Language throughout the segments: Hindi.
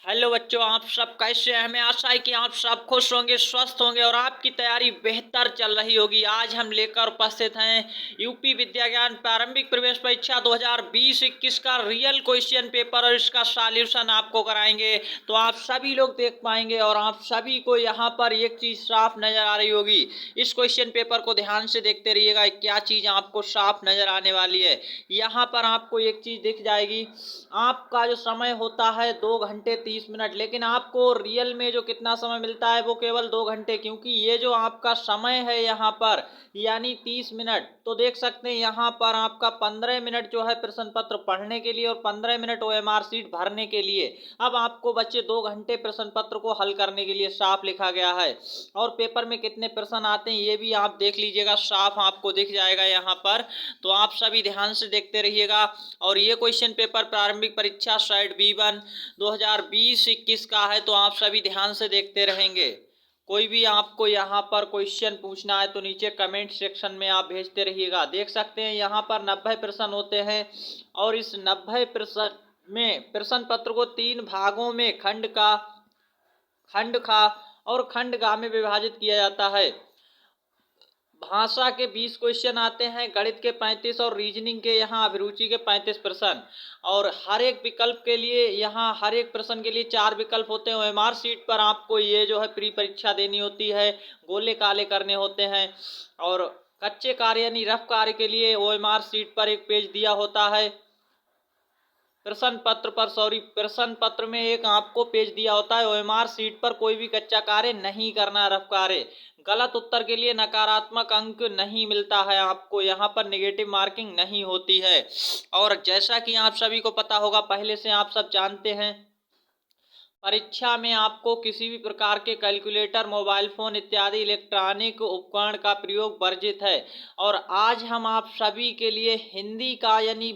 हेलो बच्चों, आप सब कैसे हैं? हमें आशा है कि आप सब खुश होंगे, स्वस्थ होंगे और आपकी तैयारी बेहतर चल रही होगी। आज हम लेकर उपस्थित हैं यूपी विद्या ज्ञान प्रारंभिक प्रवेश परीक्षा 2020-21 का रियल क्वेश्चन पेपर और इसका सॉल्यूशन आपको कराएंगे। तो आप सभी लोग देख पाएंगे और आप सभी को यहाँ पर एक चीज साफ नजर आ रही होगी। इस क्वेश्चन पेपर को ध्यान से देखते रहिएगा, क्या चीज आपको साफ नजर आने वाली है। यहाँ पर आपको एक चीज दिख जाएगी, आपका जो समय होता है 2 घंटे 30 मिनट, लेकिन आपको रियल में जो कितना समय मिलता है वो केवल 2 घंटे, क्योंकि ये जो आपका समय है यहाँ पर यानी 30 मिनट। तो देख सकते हैं यहाँ पर आपका 15 मिनट जो है प्रश्न पत्र पढ़ने के लिए और 15 मिनट OMR शीट भरने के लिए। अब आपको बच्चे 2 घंटे प्रश्न पत्र को हल करने के लिए साफ लिखा गया है। और पेपर में कितने प्रश्न आते हैं ये भी आप देख लीजिएगा, साफ आपको दिख जाएगा यहाँ पर। तो आप सभी ध्यान से देखते रहिएगा। और ये क्वेश्चन पेपर प्रारंभिक परीक्षा साइड B1 2020-21 का है, तो आप सभी ध्यान से देखते रहेंगे। कोई भी आपको यहाँ पर क्वेश्चन पूछना है तो नीचे कमेंट सेक्शन में आप भेजते रहिएगा। देख सकते हैं यहाँ पर 90 प्रश्न होते हैं और इस 90 प्रश्न में प्रश्न पत्र को 3 भागों में खंड खा और खंड गा में विभाजित किया जाता है। भाषा के 20 क्वेश्चन आते हैं, गणित के 35 और रीजनिंग के यहाँ अभिरुचि के 35 प्रश्न। और हर एक विकल्प के लिए यहाँ हर एक प्रश्न के लिए 4 विकल्प होते हैं। OMR शीट पर आपको ये जो है प्री परीक्षा देनी होती है, गोले काले करने होते हैं। और कच्चे कार्य यानी रफ कार्य के लिए OMR शीट पर एक पेज दिया होता है। प्रश्न पत्र में एक आपको पेज दिया होता है। OMR शीट पर कोई भी कच्चा कार्य नहीं करना, रफ कार्य। गलत उत्तर के लिए नकारात्मक अंक नहीं मिलता है आपको, यहाँ पर नेगेटिव मार्किंग नहीं होती है। और जैसा कि आप सभी को पता होगा, पहले से आप सब जानते हैं, परीक्षा में आपको किसी भी प्रकार के कैलकुलेटर, मोबाइल फोन इत्यादि इलेक्ट्रॉनिक उपकरण का प्रयोग वर्जित है। और आज हम आप सभी के लिए हिंदी का यानी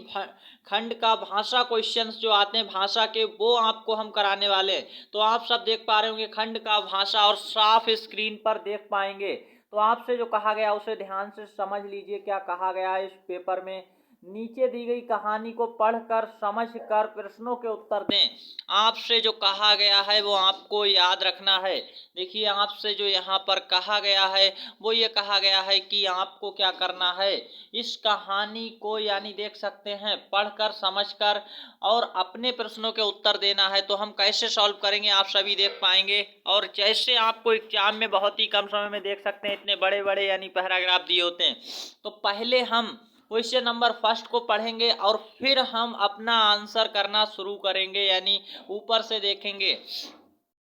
खंड का भाषा क्वेश्चंस जो आते हैं भाषा के, वो आपको हम कराने वाले हैं। तो आप सब देख पा रहे होंगे खंड का भाषा और साफ स्क्रीन पर देख पाएंगे। तो आपसे जो कहा गया उसे ध्यान से समझ लीजिए, क्या कहा गया है इस पेपर में। नीचे दी गई कहानी को पढ़कर समझकर प्रश्नों के उत्तर दें। आपसे जो कहा गया है वो आपको याद रखना है। देखिए, आपसे जो यहाँ पर कहा गया है वो ये कहा गया है कि आपको क्या करना है, इस कहानी को यानी देख सकते हैं पढ़कर समझकर और अपने प्रश्नों के उत्तर देना है। तो हम कैसे सॉल्व करेंगे आप सभी देख पाएंगे। और जैसे आपको एग्जाम में बहुत ही कम समय में देख सकते हैं इतने बड़े बड़े यानी पैराग्राफ दिए होते हैं, तो पहले हम क्वेश्चन नंबर फर्स्ट को पढ़ेंगे और फिर हम अपना आंसर करना शुरू करेंगे, यानी ऊपर से देखेंगे।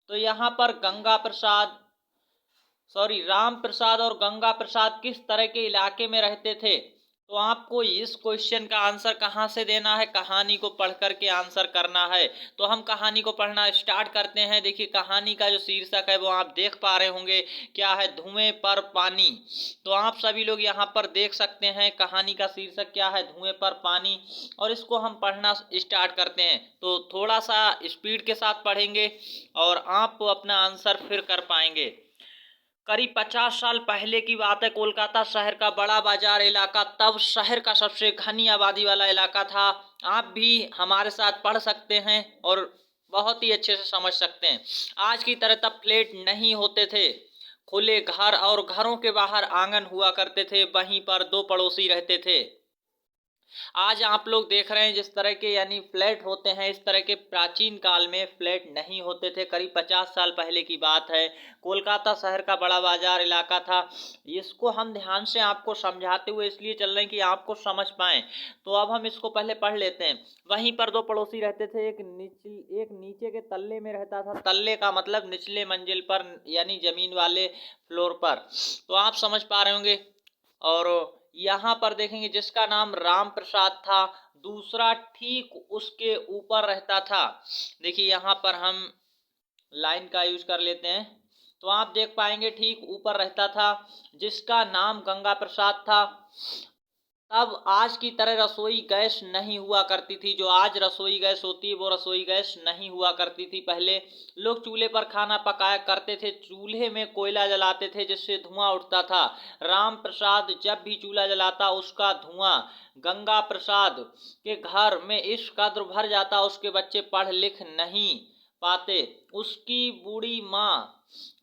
तो यहाँ पर राम प्रसाद और गंगा प्रसाद किस तरह के इलाके में रहते थे। तो आपको इस क्वेश्चन का आंसर कहाँ से देना है, कहानी को पढ़ करके आंसर करना है। तो हम कहानी को पढ़ना स्टार्ट करते हैं। देखिए, कहानी का जो शीर्षक है वो आप देख पा रहे होंगे, क्या है, धुएं पर पानी। तो आप सभी लोग यहाँ पर देख सकते हैं कहानी का शीर्षक क्या है, धुएं पर पानी। और इसको हम पढ़ना स्टार्ट करते हैं। तो थोड़ा सा स्पीड के साथ पढ़ेंगे और आप अपना आंसर फिर कर पाएंगे। करीब 50 साल पहले की बात है। कोलकाता शहर का बड़ा बाजार इलाका तब शहर का सबसे घनी आबादी वाला इलाका था। आप भी हमारे साथ पढ़ सकते हैं और बहुत ही अच्छे से समझ सकते हैं। आज की तरह तब फ्लैट नहीं होते थे, खुले घर और घरों के बाहर आंगन हुआ करते थे, वहीं पर 2 पड़ोसी रहते थे। आज आप लोग देख रहे हैं जिस तरह के यानी फ्लैट होते हैं, इस तरह के प्राचीन काल में फ्लैट नहीं होते थे। करीब 50 साल पहले की बात है। कोलकाता शहर का बड़ा बाजार इलाका था। इसको हम ध्यान से आपको समझाते हुए इसलिए चल रहे हैं कि आपको समझ पाएं। तो अब हम इसको पहले पढ़ लेते हैं। वहीं पर 2 पड़ोसी रहते थे। एक नीचे के तल्ले में रहता था। तल्ले का मतलब निचले मंजिल पर यानी जमीन वाले फ्लोर पर। तो आप समझ पा रहे होंगे। और यहाँ पर देखेंगे जिसका नाम राम प्रसाद था, दूसरा ठीक उसके ऊपर रहता था। देखिए, यहाँ पर हम लाइन का यूज कर लेते हैं। तो आप देख पाएंगे ठीक ऊपर रहता था जिसका नाम गंगा प्रसाद था। तब आज की तरह रसोई गैस नहीं हुआ करती थी। जो आज रसोई गैस होती है वो रसोई गैस नहीं हुआ करती थी। पहले लोग चूल्हे पर खाना पकाया करते थे। चूल्हे में कोयला जलाते थे जिससे धुआं उठता था। राम प्रसाद जब भी चूल्हा जलाता उसका धुआं गंगा प्रसाद के घर में इस कद्र भर जाता उसके बच्चे पढ़ लिख नहीं पाते। उसकी बूढ़ी माँ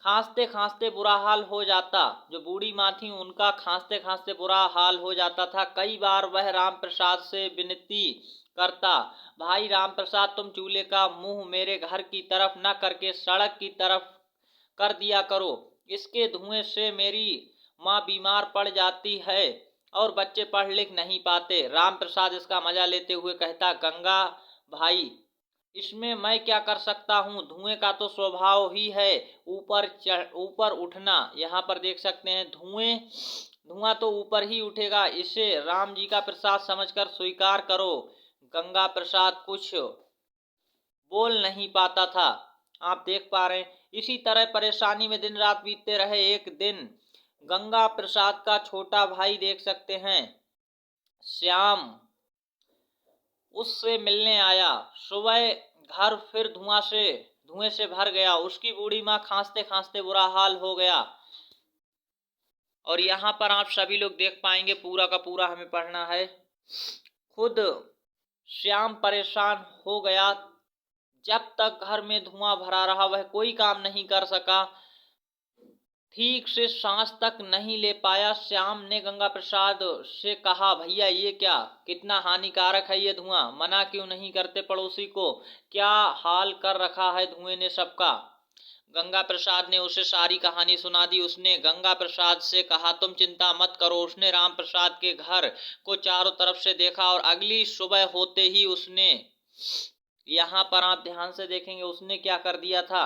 खांसते खांसते बुरा हाल हो जाता। जो बूढ़ी माँ थी उनका खांसते खांसते बुरा हाल हो जाता था। कई बार वह राम प्रसाद से विनती करता, भाई राम प्रसाद, तुम चूल्हे का मुंह मेरे घर की तरफ न करके सड़क की तरफ कर दिया करो। इसके धुएं से मेरी माँ बीमार पड़ जाती है और बच्चे पढ़ लिख नहीं पाते। राम प्रसाद इसका मजा लेते हुए कहता, गंगा भाई, इसमें मैं क्या कर सकता हूँ, धुएं का तो स्वभाव ही है ऊपर उठना। यहाँ पर देख सकते हैं धुआं तो ऊपर ही उठेगा, इसे राम जी का प्रसाद समझकर स्वीकार करो। गंगा प्रसाद कुछ बोल नहीं पाता था। आप देख पा रहे हैं इसी तरह परेशानी में दिन रात बीतते रहे। एक दिन गंगा प्रसाद का छोटा भाई देख सकते हैं श्याम उससे मिलने आया। सुबह घर फिर धुएं से भर गया। उसकी बूढ़ी माँ खांसते खांसते बुरा हाल हो गया। और यहाँ पर आप सभी लोग देख पाएंगे, पूरा का पूरा हमें पढ़ना है। खुद श्याम परेशान हो गया। जब तक घर में धुआं भरा रहा वह कोई काम नहीं कर सका, ठीक से सांस तक नहीं ले पाया। श्याम ने गंगा प्रसाद से कहा, भैया ये क्या, कितना हानिकारक है ये धुआं, मना क्यों नहीं करते पड़ोसी को, क्या हाल कर रखा है धुएं ने सबका। गंगा प्रसाद ने उसे सारी कहानी सुना दी। उसने गंगा प्रसाद से कहा, तुम चिंता मत करो। उसने राम प्रसाद के घर को चारों तरफ से देखा और अगली सुबह होते ही उसने, यहाँ पर आप ध्यान से देखेंगे उसने क्या कर दिया था,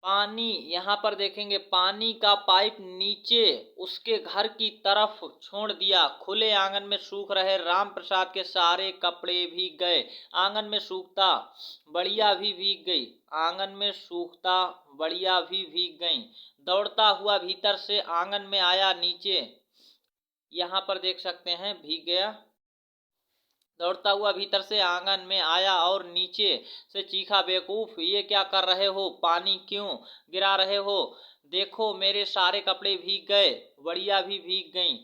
पानी, यहाँ पर देखेंगे पानी का पाइप नीचे उसके घर की तरफ छोड़ दिया। खुले आंगन में सूख रहे राम प्रसाद के सारे कपड़े भीग गए। आंगन में सूखता बढ़िया भी भीग गई। आंगन में सूखता बढ़िया भी भीग गई। दौड़ता हुआ भीतर से आंगन में आया, नीचे यहाँ पर देख सकते हैं भीग गया। दौड़ता हुआ भीतर से आंगन में आया और नीचे से चीखा, बेवकूफ, ये क्या कर रहे हो, पानी क्यों गिरा रहे हो, देखो मेरे सारे कपड़े भीग गए, बढ़िया भी भीग गईं।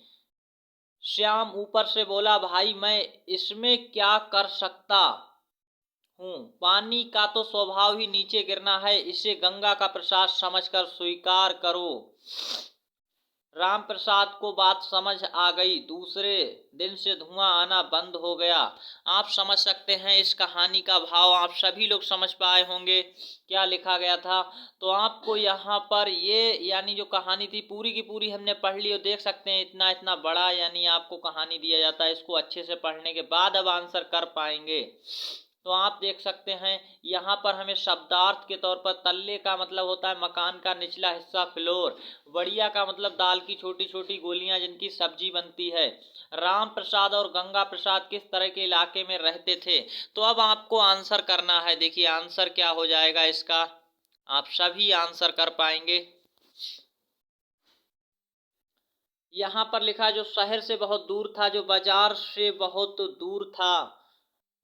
श्याम ऊपर से बोला, भाई मैं इसमें क्या कर सकता हूँ, पानी का तो स्वभाव ही नीचे गिरना है, इसे गंगा का प्रसाद समझकर स्वीकार करो। राम प्रसाद को बात समझ आ गई। दूसरे दिन से धुआं आना बंद हो गया। आप समझ सकते हैं इस कहानी का भाव, आप सभी लोग समझ पाए होंगे क्या लिखा गया था। तो आपको यहाँ पर ये यानी जो कहानी थी पूरी की पूरी हमने पढ़ ली। और देख सकते हैं इतना इतना बड़ा यानी आपको कहानी दिया जाता है, इसको अच्छे से पढ़ने के बाद अब आंसर कर पाएंगे। तो आप देख सकते हैं यहाँ पर हमें शब्दार्थ के तौर पर तल्ले का मतलब होता है मकान का निचला हिस्सा, फ्लोर। बढ़िया का मतलब दाल की छोटी छोटी गोलियां जिनकी सब्जी बनती है। राम प्रसाद और गंगा प्रसाद किस तरह के इलाके में रहते थे। तो अब आपको आंसर करना है। देखिए आंसर क्या हो जाएगा इसका, आप सभी आंसर कर पाएंगे। यहाँ पर लिखा है जो शहर से बहुत दूर था, जो बाजार से बहुत दूर था,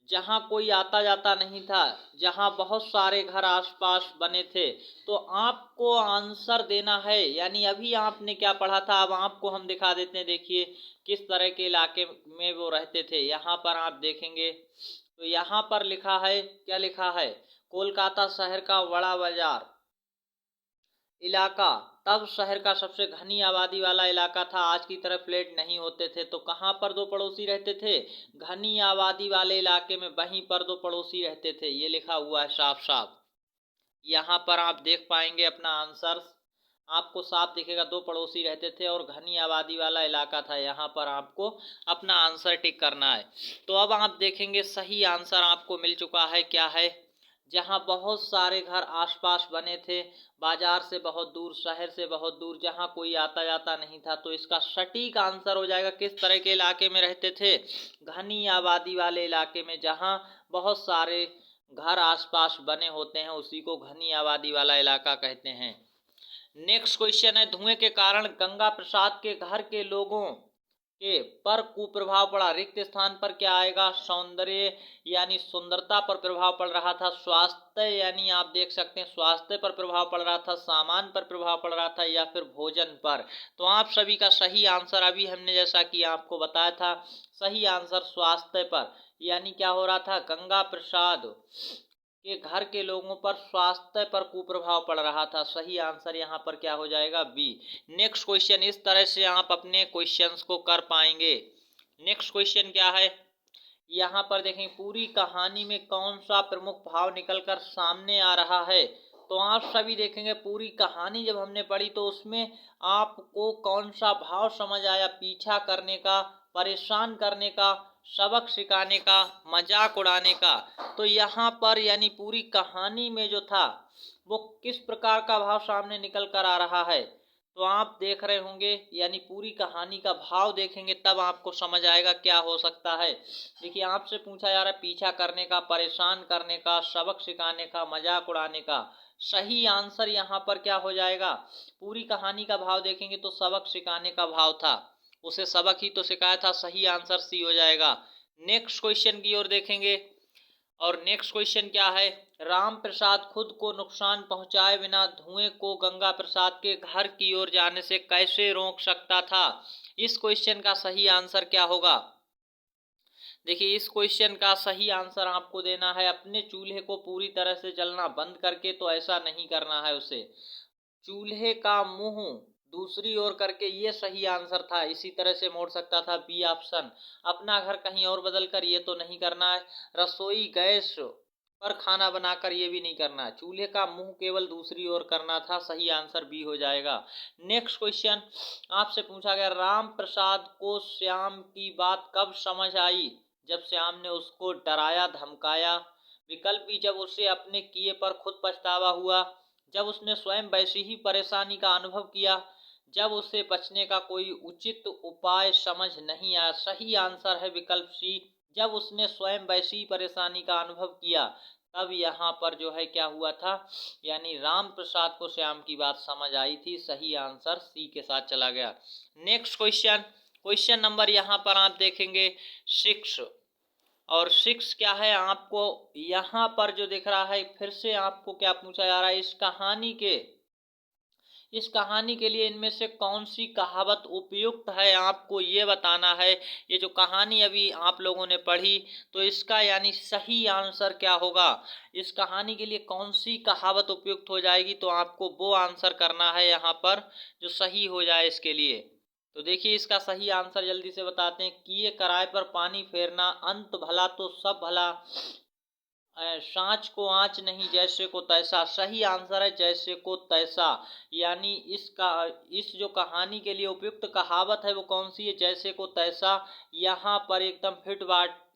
जहाँ कोई आता जाता नहीं था, जहाँ बहुत सारे घर आसपास बने थे। तो आपको आंसर देना है। यानी अभी आपने क्या पढ़ा था, अब आपको हम दिखा देते हैं। देखिए किस तरह के इलाके में वो रहते थे। यहाँ पर आप देखेंगे तो यहाँ पर लिखा है, क्या लिखा है, कोलकाता शहर का बड़ा बाजार इलाका तब शहर का सबसे घनी आबादी वाला इलाका था। आज की तरह फ्लैट नहीं होते थे। तो कहाँ पर दो पड़ोसी रहते थे, घनी आबादी वाले इलाके में, वहीं पर दो पड़ोसी रहते थे। ये लिखा हुआ है साफ साफ। यहाँ पर आप देख पाएंगे अपना आंसर, आपको साफ दिखेगा, दो पड़ोसी रहते थे और घनी आबादी वाला इलाका था। यहाँ पर आपको अपना आंसर टिक करना है। तो अब आप देखेंगे सही आंसर आपको मिल चुका है। क्या है, जहाँ बहुत सारे घर आसपास बने थे, बाजार से बहुत दूर, शहर से बहुत दूर, जहाँ कोई आता जाता नहीं था। तो इसका सटीक आंसर हो जाएगा किस तरह के इलाके में रहते थे, घनी आबादी वाले इलाके में, जहाँ बहुत सारे घर आसपास बने होते हैं उसी को घनी आबादी वाला इलाका कहते हैं। नेक्स्ट क्वेश्चन है, धुएं के कारण गंगा प्रसाद के घर के लोगों के पर कुप्रभाव पड़ा। रिक्त स्थान पर क्या आएगा, सौंदर्य यानी सुंदरता पर प्रभाव पड़ रहा था। स्वास्थ्य यानी आप देख सकते हैं स्वास्थ्य पर प्रभाव पड़ रहा था, सामान पर प्रभाव पड़ रहा था, या फिर भोजन पर। तो आप सभी का सही आंसर अभी हमने जैसा कि आपको बताया था, सही आंसर स्वास्थ्य पर। यानी क्या हो रहा था, गंगा प्रसाद के घर के लोगों पर स्वास्थ्य पर कुप्रभाव पड़ रहा था। सही आंसर यहाँ पर क्या हो जाएगा? बी। नेक्स्ट क्वेश्चन, इस तरह से आप अपने क्वेश्चंस को कर पाएंगे। नेक्स्ट क्वेश्चन क्या है, यहाँ पर देखें पूरी कहानी में कौन सा प्रमुख भाव निकलकर सामने आ रहा है। तो आप सभी देखेंगे पूरी कहानी जब हमने पढ़ी तो उसमें आपको कौन सा भाव समझ आया? पीछा करने का, परेशान करने का, सबक सिखाने का, मजाक उड़ाने का। तो यहाँ पर यानी पूरी कहानी में जो था वो किस प्रकार का भाव सामने निकल कर आ रहा है, तो आप देख रहे होंगे यानी पूरी कहानी का भाव देखेंगे तब आपको समझ आएगा क्या हो सकता है। देखिए आपसे पूछा जा रहा है पीछा करने का, परेशान करने का, सबक सिखाने का, मजाक उड़ाने का। सही आंसर यहाँ पर क्या हो जाएगा? पूरी कहानी का भाव देखेंगे तो सबक सिखाने का भाव था, उसे सबक ही तो सिखाया था। सही आंसर सी हो जाएगा। नेक्स्ट क्वेश्चन की ओर देखेंगे और नेक्स्ट क्वेश्चन क्या है, राम प्रसाद खुद को नुकसान पहुंचाए बिना धुएं को गंगा प्रसाद के घर की ओर जाने से कैसे रोक सकता था? इस क्वेश्चन का सही आंसर क्या होगा? देखिए इस क्वेश्चन का सही आंसर आपको देना है अपने चूल्हे को पूरी तरह से जलना बंद करके। तो ऐसा नहीं करना है उसे, चूल्हे का मुंह दूसरी ओर करके, ये सही आंसर था। इसी तरह से मोड़ सकता था बी ऑप्शन। अपना घर कहीं और बदल कर ये तो नहीं करना है। रसोई गैस पर खाना बनाकर ये भी नहीं करना है। चूल्हे का मुंह केवल दूसरी ओर करना था। सही आंसर बी हो जाएगा। नेक्स्ट क्वेश्चन आपसे पूछा गया, राम प्रसाद को श्याम की बात कब समझ आई? जब श्याम ने उसको डराया धमकाया। विकल्प बी, जब उसे अपने किए पर खुद पछतावा हुआ। जब उसने स्वयं वैसी ही परेशानी का अनुभव किया। जब उसे बचने का कोई उचित उपाय समझ नहीं आया। सही आंसर है विकल्प सी, जब उसने स्वयं वैसी ही परेशानी का अनुभव किया तब यहाँ पर जो है क्या हुआ था, यानी राम प्रसाद को श्याम की बात समझ आई थी। सही आंसर सी के साथ चला गया। नेक्स्ट क्वेश्चन, क्वेश्चन नंबर यहाँ पर आप देखेंगे 6, और 6 क्या है आपको यहाँ पर जो दिख रहा है, फिर से आपको क्या पूछा जा रहा है, इस कहानी के लिए इनमें से कौन सी कहावत उपयुक्त है आपको ये बताना है। ये जो कहानी अभी आप लोगों ने पढ़ी तो इसका यानी सही आंसर क्या होगा? इस कहानी के लिए कौन सी कहावत उपयुक्त हो जाएगी, तो आपको वो आंसर करना है यहाँ पर जो सही हो जाए इसके लिए। तो देखिए इसका सही आंसर जल्दी से बताते हैं। किए कराए पर पानी फेरना, अंत भला तो सब भला, सांच को आंच नहीं जैसे को तैसा। सही आंसर है जैसे को तैसा। यानी इस जो कहानी के लिए उपयुक्त कहावत है वो कौन सी है? जैसे को तैसा। यहाँ पर एकदम फिट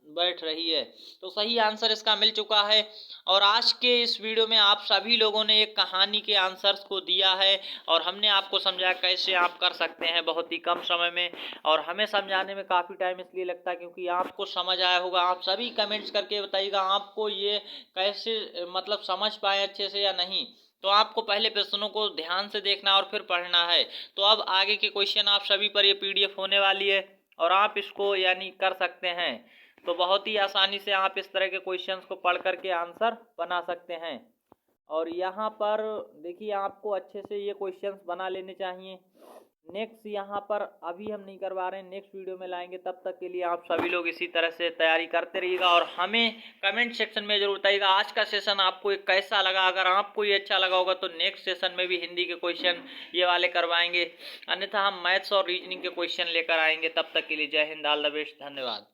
बैठ रही है। तो सही आंसर इसका मिल चुका है। और आज के इस वीडियो में आप सभी लोगों ने एक कहानी के आंसर्स को दिया है और हमने आपको समझाया कैसे आप कर सकते हैं बहुत ही कम समय में। और हमें समझाने में काफ़ी टाइम इसलिए लगता है क्योंकि आपको समझ आया होगा। आप सभी कमेंट्स करके बताइएगा आपको ये कैसे मतलब समझ पाए अच्छे से या नहीं। तो आपको पहले प्रश्नों को ध्यान से देखना और फिर पढ़ना है। तो अब आगे के क्वेश्चन आप सभी पर ये PDF होने वाली है और आप इसको यानी कर सकते हैं। तो बहुत ही आसानी से आप इस तरह के क्वेश्चंस को पढ़ करके आंसर बना सकते हैं। और यहाँ पर देखिए आपको अच्छे से ये क्वेश्चंस बना लेने चाहिए। नेक्स्ट यहाँ पर अभी हम नहीं करवा रहे हैं, नेक्स्ट वीडियो में लाएंगे। तब तक के लिए आप सभी लोग इसी तरह से तैयारी करते रहिएगा और हमें कमेंट सेक्शन में जरूर बताइएगा आज का सेशन आपको कैसा लगा। अगर आपको ये अच्छा लगा होगा तो नेक्स्ट सेशन में भी हिंदी के क्वेश्चन ये वाले करवाएंगे, अन्यथा हम मैथ्स और रीजनिंग के क्वेश्चन लेकर आएंगे। तब तक के लिए जय हिंद, ऑल द बेस्ट, धन्यवाद।